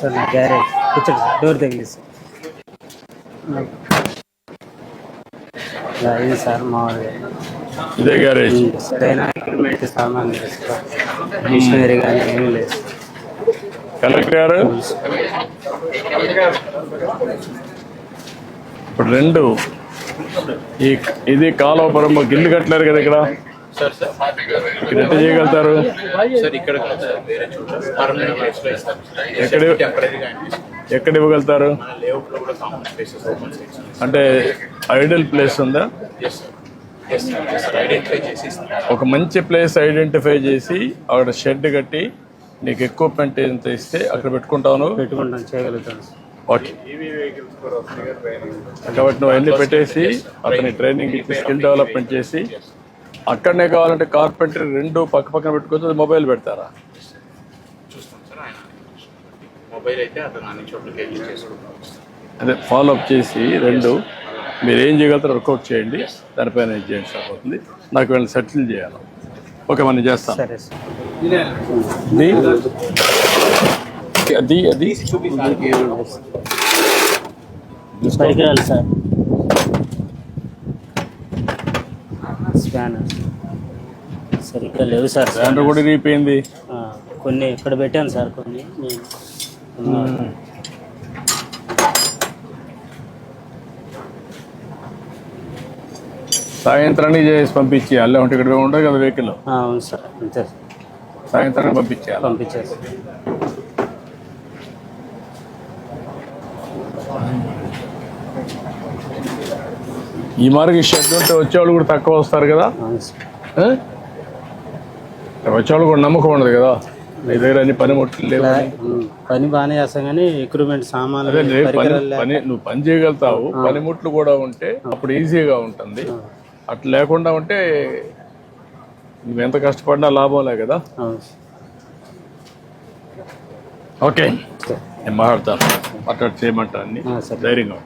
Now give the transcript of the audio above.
Sir నా garage కూర్చోండి sir, door తగిలిసి ఇది సార్ మామూలుగా ఇదే గ్యారేజ్. సరైన ఎక్విప్మెంట్ సామాన్ లేదు సార్, మిషనరీ కానీ ఏం లేదు. కలెక్టర్ గారు ఇప్పుడు రెండు ఇది కాలువపురం ఇల్లు కట్టలేరు కదా ఇక్కడ, ఇక్కడ ఎంత చేయగలుగుతారు? ఎక్కడ ఇవ్వగలుగుతారు? అంటే ఐడియల్ ప్లేస్ ఉందా? ఒక మంచి ప్లేస్ ఐడెంటిఫై చేసి అక్కడ షెడ్ కట్టి నీకు ఎక్విప్మెంట్ ఎంత ఇస్తే అక్కడ పెట్టుకుంటాను. చేయగలుగుతాను. ఓకే, కాబట్టి నువ్వు అన్నీ పెట్టేసి అతని ట్రైనింగ్ ఇచ్చి స్కిల్ డెవలప్మెంట్ చేసి అక్కడనే కావాలంటే కార్పెంటర్ రెండు పక్క పక్కన పెట్టుకోవచ్చు. మొబైల్ పెడతారా? అదే ఫాలో అప్ చేసి రెండు మీరు ఏం చేయగలుగుతారో వర్కౌట్ చేయండి, దానిపైన ఏం చేయండి సరిపోతుంది. నాకు వీళ్ళని సెటిల్ చేయాలి. ఓకే, మనం చేస్తాం. అది అది పరికరాలు సార్, స్కానర్ సరిగ్గా లేవు సార్. స్కానర్ కూడా ఇరిగిపోయింది. కొన్ని ఇక్కడ పెట్టాను సార్, కొన్ని సాయంత్రానికి చేసి పంపించేయాలి. అంటే ఇక్కడ ఉండదు కదా వెహికల్. అవును సార్, అంతే సాయంత్రానికి పంపించేయాలి. పంపించేసి ఈ మార్గం షెడ్ ఉంటే వచ్చేవాళ్ళు కూడా తక్కువ వస్తారు కదా. వచ్చేవాళ్ళు కూడా నమ్మకం ఉండదు కదా, నీ దగ్గర అన్ని పనిముట్లు లేవు. పని బాగానే చేస్తాం కానీ ఎక్విప్మెంట్ సామాన్లు పని నువ్వు పని చేయగలుగుతావు, పనిముట్లు కూడా ఉంటే అప్పుడు ఈజీగా ఉంటుంది. అట్లా లేకుండా ఉంటే నువ్వు ఎంత కష్టపడినా లాభంలే కదా. ఓకే, నేను మాట్లాడతాను, మాట్లాడి చేయమంటా అన్ని ధైర్యంగా.